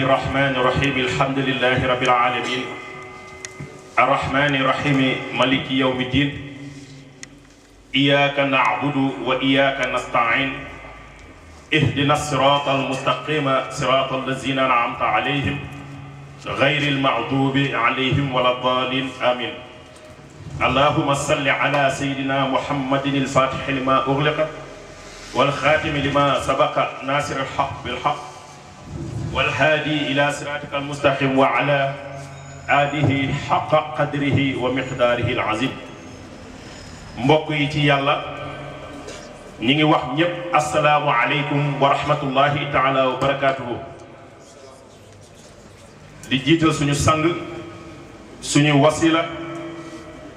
الرحمن الرحيم الحمد لله رب العالمين الرحمن الرحيم مالك يوم الدين إياك نعبد وإياك نستعين اهدنا الصراط المستقيم صراط الذين أنعمت عليهم غير المغضوب عليهم ولا الضالين آمين. اللهم صل على سيدنا محمد الفاتح لما أغلق والخاتم لما سبق ناصر الحق بالحق والهادي إلى صراطك المستقيم وعلى آله حق قدره ومقداره العظيم. mbokk yi ci yàlla ñi ngi wax ñëpp assalaamu aleykum wa rahmatullahi taala wa barakatuhu. di jiital suñu sang suñu wasila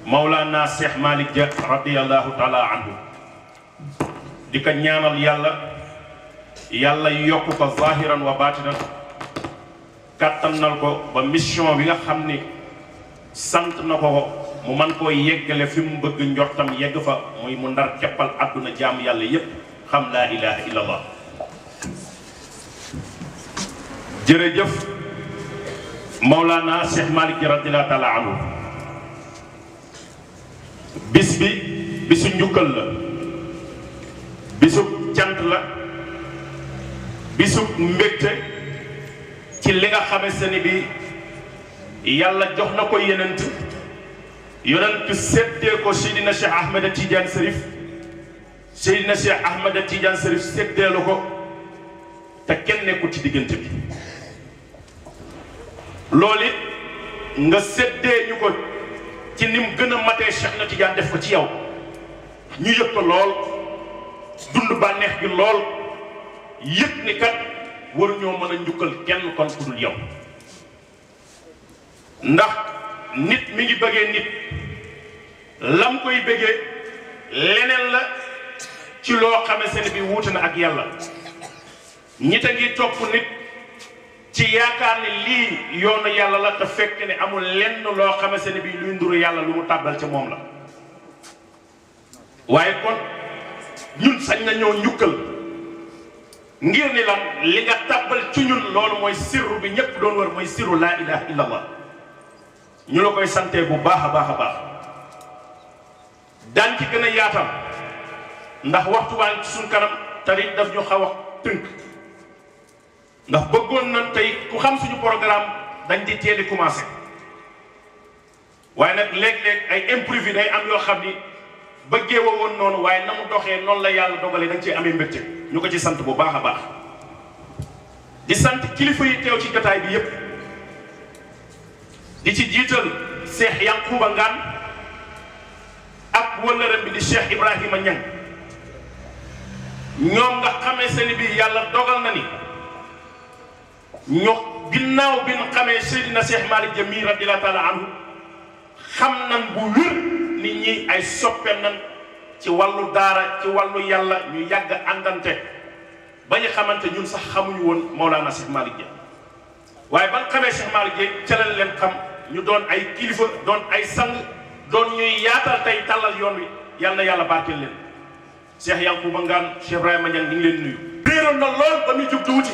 Mawlana Cheikh Malick Dia radiyallahu taala anhu di ko ñaanal yàlla yokk ko zahiran wa batinan kàttanal ko ba mission bi nga xam ni sant na ko mu man koo yeggale fi mu bëgg njortam yegg fa muy mu ndar keppal àdduna jaam yàlla yépp xam laa ilaha illallah. jërëjëf Mawlana Cheikh Malick Dia radiyallahu taala anhu. bis bi bisu njukkal la, bisu cant la, bisu mbégte ci li nga xamante ni bi yàlla jox na ko yonent séddee ko Seydina Cheikh Ahmed Tidiane Serif Seydina Cheikh Ahmed Tidiane Serif séddee la ko te kenn nekkul ci diggante bi. loolu it nga séddee ñu ko ci ni mu gën a matee Cheikh na Tidiane def ko ci yow ñu yëg ko lool dund bànneex gi lool yëg ni kat waruñoo mën a njukkal kenn kon ku dul yow. ndax nit mi ngi bëggee nit lam koy bëggee leneen la ci loo xamante ne bi wuute na ak yàlla. nit a ngi topp nit ci yaakaar ne lii yoonu yàlla la te fekk ne amul lenn loo xamante ne bi luy nduru yàlla lu mu tàbbal ca moom la. waaye kon ñun sañ na ñoo njukkal ngir ni lan li nga tàbbal ci ñun loolu mooy sirru bi ñëpp doon war mooy sirru laa ilaha illallah. ñu la koy sante bu baax a baax a baax daan ci gën a yaatal ndax waxtu waa ngi ci suñ kanam tarit daf ñu xaw a tënk ndax bëggoon nañ tey ku xam suñu programme dañ di teel a commencé waaye nag léeg-léeg ay imprévu day am yoo xam ni bëggee wa woon noonu waaye na mu doxee noonu la yàlla dogalee dañ ciy amee mbégte ñu ko ci sant bu baax a baax di sant kilifa yi teew ci jotaay bi yépp di ci jiital Cheikh Yankuba Ngane ak wëllëram bi di Cheikh Ibrahima Niang ñoom nga xamee seen bi yàlla dogal na ni ñoo ginnaaw bi ñu xamee Seydina Cheikh Malick Dia mi radiyallahu taala anhu xam nan bu wér nit ñi ay soppeem nan ci wàllu daara ci wàllu yàlla ñu yàgg àndante ba ñu xamante ñun sax xamuñu woon Mawlana Cheikh Malick Dia waaye ban xamee Cheikh Malick Dia ca lañ leen xam ñu doon ay kilifa doon ay sang doon ñuy yaatal tey tàllal yoon wi yal na yàlla barkeel leen. Cheikh Yankuba Ngane Cheikh Ibrahima Niang ñu ngi leen nuyu. réeroon na lool ba muy jug di wuti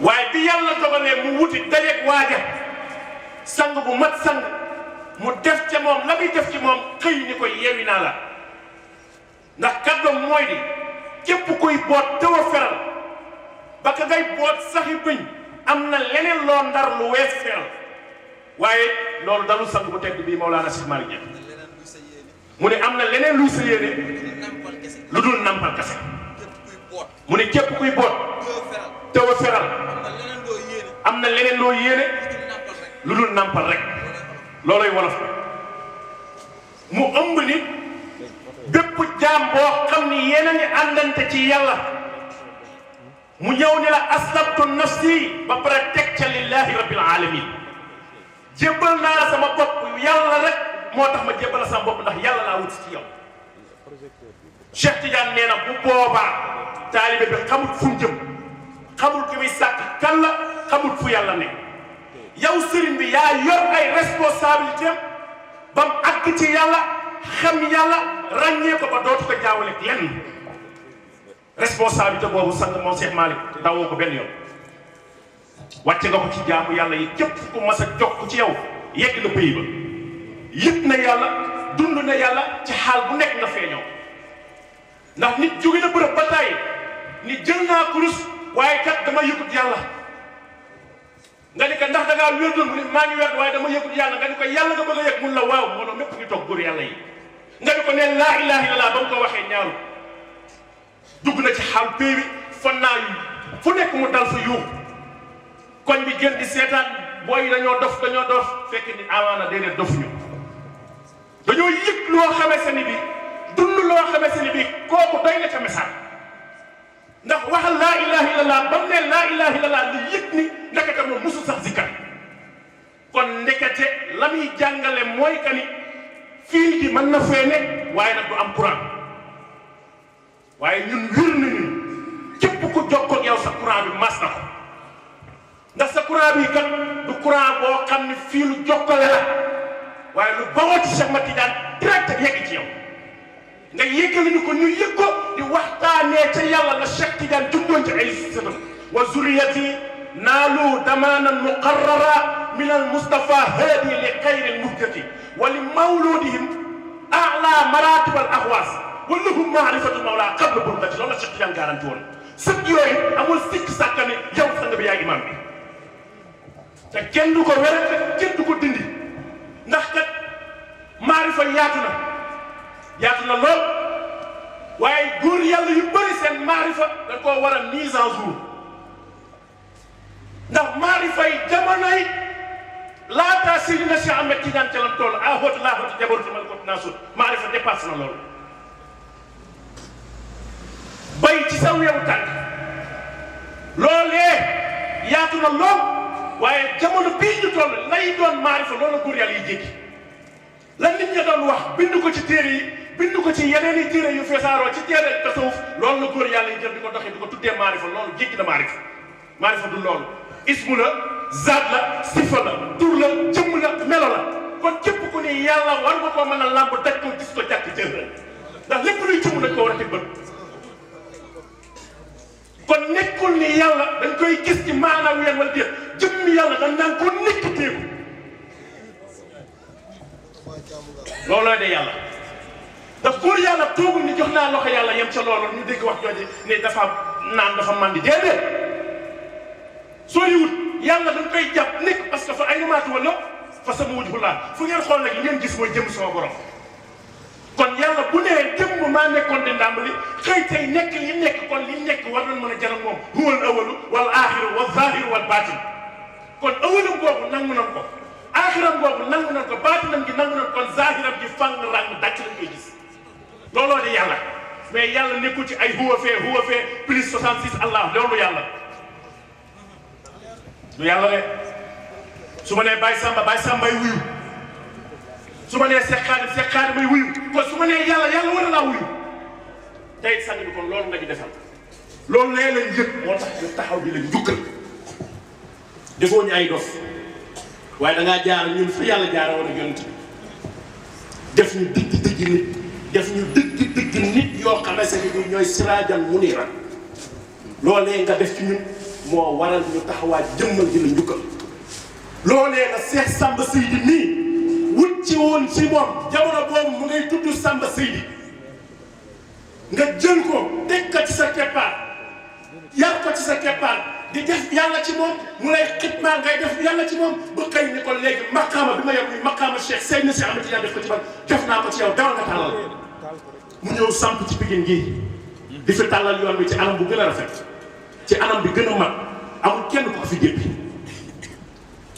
waaye bi yàlla dogalee mu wuti dajeeg waaja sang bu mat sang mu def ca moom la muy def ci moom xëy ni ko yeewi naa la ndax kàddoom mooy di képp kuy boot taw a feral ba ka ngay boot saxi bëñ am na leneen loo ndar lu wees feral waaye loolu dalul sang bu tedd bii Mawlana Cheikh Malick Dia mu ne am na leneen luy sa yéene lu dul nampal kese mu ne képp kuy boot taw a feral am na leneen loo yéene lu dul nampal rek looloy wolof mu ëmb ni bépp jaam boo xam ni yéen a ngi àndante ci yàlla mu ñëw ni la aslamtu nafsi ba pare teg ca lillahi rabbil alamin jébbal naa la sama bopp yàlla rek moo tax ma jébbal sama bopp ndax yàlla laa wut ci yow. Cheikh Tidiane nee na bu boobaa taalibe bi xamul fu mu jëm xamul ki muy sàkk kan la xamul fu yàlla ne yow sëriñ bi yaa yor ay responsabilité ba mu àgg ci yàlla xam yàlla ràññee ko ba dootu ko jaawale ak lenn responsabilité boobu sang moom Cheikh Malick dawoo ko benn yoon wàcce nga ko ci jaamu yàlla yi képp ku mas a jokk ci yow yegg na pays ba yëg na yàlla dund na yàlla ci xaal bu nekk nga feeñoo ndax nit jóge na bërëb ba tàyyi ni jël naa kurus waaye kat dama yëgut yàlla nga ni ko ndax da ngaa wérdoon mu ne maa ngi wérd waaye dama yëgut yàlla nga ni ko yàlla nga bëgg a yëg mun la waaw mbooloo mépp ngi toog góor yàlla yi nga ni ko ne laa ilaha illallah ba mu ko waxee ñaaru dugg na ci xaal pay bi fan naa yu fu nekk mu dal fa yuux koñ bi gën di seetaan booy yi dañoo dof fekk ni amaana déedéet dofuñu dañoo yëg loo xamante ni bi dund loo xamante ni bi kooku doy na ca message ndax waxal laa ilaha illallah ba mu ne laa ilaha illallah li yëg ni ndekete moom musul sax zikkar kon ndekete la muy jàngale mooy que ni fii gi mën na fee ne waaye nag du am courant waaye ñun wér nañu képp ku jokkoo ak yow sa courant bi mas na ko ndax sa courant bi kat du courant boo xam ne fii lu jokkale la waaye lu bawoo ci Cheikh Ahmad Tidiane direct yegg ci yow nga yëggal ñu ko ñu yëg ko di waxtaanee ca yàlla la Cheikh Tidiane jundoon ci ay sëtam wa zuriyati naalu damanan muqarrara min al Mustafa haadi li xayri al muhtati wa li mawludihim a'la maratib al ahwas wa lahum maarifatu mawla qabla burqati loolu la Cheikh Tidiane garanti woon sët yooyu amul sikk sàkka ne yow sang bi yaay imam bi te kenn du ko wérante kenn du ko dindi ndax kat maarifa yaatu na lool waaye góor yàlla yu bëri seen maarifa dañ koo war a mise en jour ndax maarifa yi jamonoy laataa Seydina Cheikh Ahmed Tidiane ca lan toll a hóot laa hóot jabarutu malakut naasut maarifa dépasse na loolu bay ci sa weewu tànk loolee yaatu na lool waaye jamono bii ñu toll lay doon maarifa loolu góor yàlla yi jéggi la nit ña doon wax bind ko ci téere yi bind ko ci yeneen i téere yu feesaaroo ci téere tasawuf loolu la góor yàlla yi jël di ko doxee di ko tuddee maarifa loolu jéggi na maarifa du loolu ismu la zaat la sifa la tur la jëmm la melo la kon képp ku ni yàlla war nga koo mën a làmb daj ko gis ko jàkk jël ndax lépp luy jëmm dañ ko war a teg bët kon nekkul ni yàlla dañ koy gis ci maanaam ween wala déet jëmmi yàlla dañ naan ko nekk téeku looloo de yàlla daf góor yàlla toogul ni jox naa loxo yàlla yem ca loolu ñu dégg wax jooju ne dafa naan dafa mandi déedéet soo yiwut yàlla dañ koy jàpp nekk parce que fa ay numaatu wala fa sama wujhu laa fu ngeen xool nag li ngeen gis mooy jëm sama borom kon yàlla bu nee jëmm maa nekkoon di ndàmbali xëy tey nekk li nekk kon li nekk war nañ mën a jaral moom huwal awalu wal aaxiru wal zaahiru wal baatin kon awalam boobu nangu nan ko aaxiram boobu nangu nan ko baatinam gi nangu nan kon zaahiram gi fang ràng dàcc lañ koy gis looloo di yàlla mais yàlla nekkul ci ay huwa fee plus 66 allah loolu yàlla du yàlla de su ma nee Baye Samba wuyu su ma nee Seex Xaadim may wuyu kon su ma nee yàlla war laa wuyu tey sang bi kon loolu nga ñu defal loolu lee lañ yëg moo tax ñu taxaw di la njukkal defoo ñu ay dof waaye da ngaa jaar ñun fa yàlla jaara woon ak yonent def ñu dëgg nit def ñu dëgg nit yoo xamante ne ñooy siraajan muniira loolee nga def ci ñun moo waral ñu taxawaat jëmmal di la njukkal loolee nga Seex Samba Seydi nii wut ci woon ci moom jamono boobu mu ngay tudd Samba Seydi nga jël ko teg ko ci sa keppaar yar ko ci sa keppaar di def yàlla ci moom mu lay xitmaa ngay def yàlla ci moom ba xëy ni ko léegi maqaama bi ma yor ni maqaama Cheikh Seydina Cheikh Ahmed Tidiane def ko ci man def naa ko ci yow dawal nga tàllal mu ñëw samp ci Pikine gii di fi tàllal yoon bi ci anam bu gën a rafet ci anam bi gën a mag amul kenn ku ko fi jéppi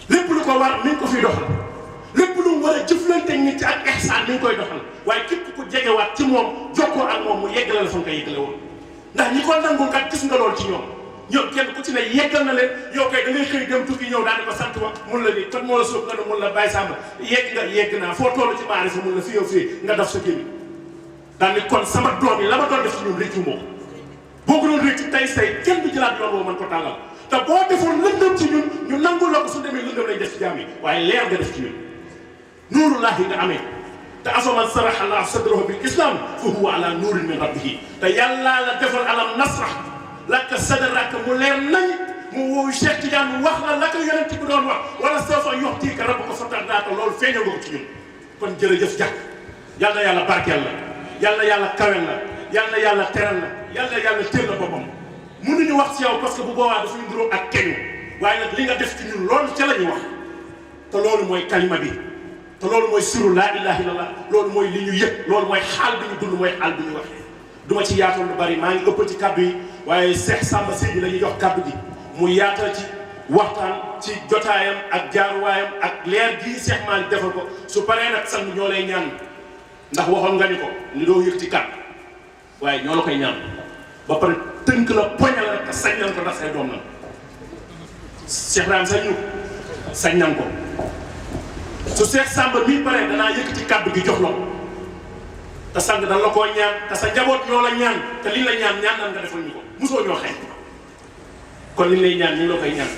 lépp lu ko war mi ngi ko fiy doxal lépp lu mu war a jëflante nit ci ak ihsaan mi ngi koy doxal waaye képp ku jegewaat ci moom jokkoo ak moom mu yeggale la fa nga koy yeggale woon ndax ñi ko nangul kat gis nga lool ci ñoom kenn ku ci ne yeggal na leen yow kay da ngay xëy dem tukki ñëw daal di ko sant wa mun la ni kon moo la sóob nga ne mun la Baye Samba yegg naa foo toll ci maari fa mun la fi yow fii nga daf sa gémmi daal ni kon sama doom yi la ma doon def ci ñoom réccu moo boo ko doon réccu tey say kenn du jëlaat yoon boobu man ko tàllal te boo defoon lëndëm ci ñun ñu nangul la ko su demee lëndëm lay def ci jaam yi waaye leer nga def ci ñun nuurullahi nga amee te afaman saraha Allah sadrahu bil islam fa huwa ala nuurin min rabbihi te yàllaa la defal alam nasrah laka sadraka mu leer nañ mu woowu Cheikh Tidiane mu wax la ko yonent bi doon wax wala sawfa yu'tika rabbuka fatardaa loolu feeñoo nga ko ci ñun kon jërëjëf jàkk yal na yàlla barkeel la yal na yàlla kawel la yal na yàlla teral la yal na yàlla teel la boppam mënuñu wax ci yow parce que bu boobaa dafay nduróo ak kenn waaye nag li nga def ci ñun loolu ca la ñuy wax te loolu mooy kalima bi te loolu mooy suru laa ilaha illallah loolu mooy li ñu yëg loolu mooy xaal bi ñu dund mooy xaal bi ñu waxee du ma ci yaatal lu bari maa ngi ëppal ci kaddu yi waaye Cheikh Samba Seydi la ñuy jox kaddu gi mu yaatal ci waxtaan ci jotaayam ak jaaruwaayam ak leer gii Cheikh Malick defal ko su paree nag sang ñoo lay ñaan ndax waxoon nga ni ko ni doo yëg ci kaddu waaye ñoo la koy ñaan ba pare tënk la poñal rek te sañ nañ ko ndax say doom na Cheikh Ibrahima sañ nañ ko su Cheikh Samba mii pare danaa yëkkati kaddu gi jox la te sang dañ la koo ñaan te sa njaboot ñoo la ñaan te liñ la ñaan nan nga defal ñu ko mosoo ñoo xëy kon liñ lay ñaan ñu la koy ñaan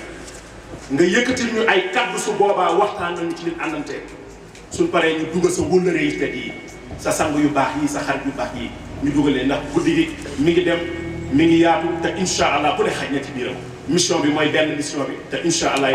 nga yëkkatil ñu ay kaddu su boobaa waxtaan nañu ci liñ àndante suñ paree ñu dugal sa wëllëre yi teg yi sa sang yu baax yi sa xarit yu baax yi ñu dugalee ndax guddi gi mi ngi dem mi ngi yaatu te incha allah ku ne xaj na ci biiram mission bi mooy benn mission bi te incha allah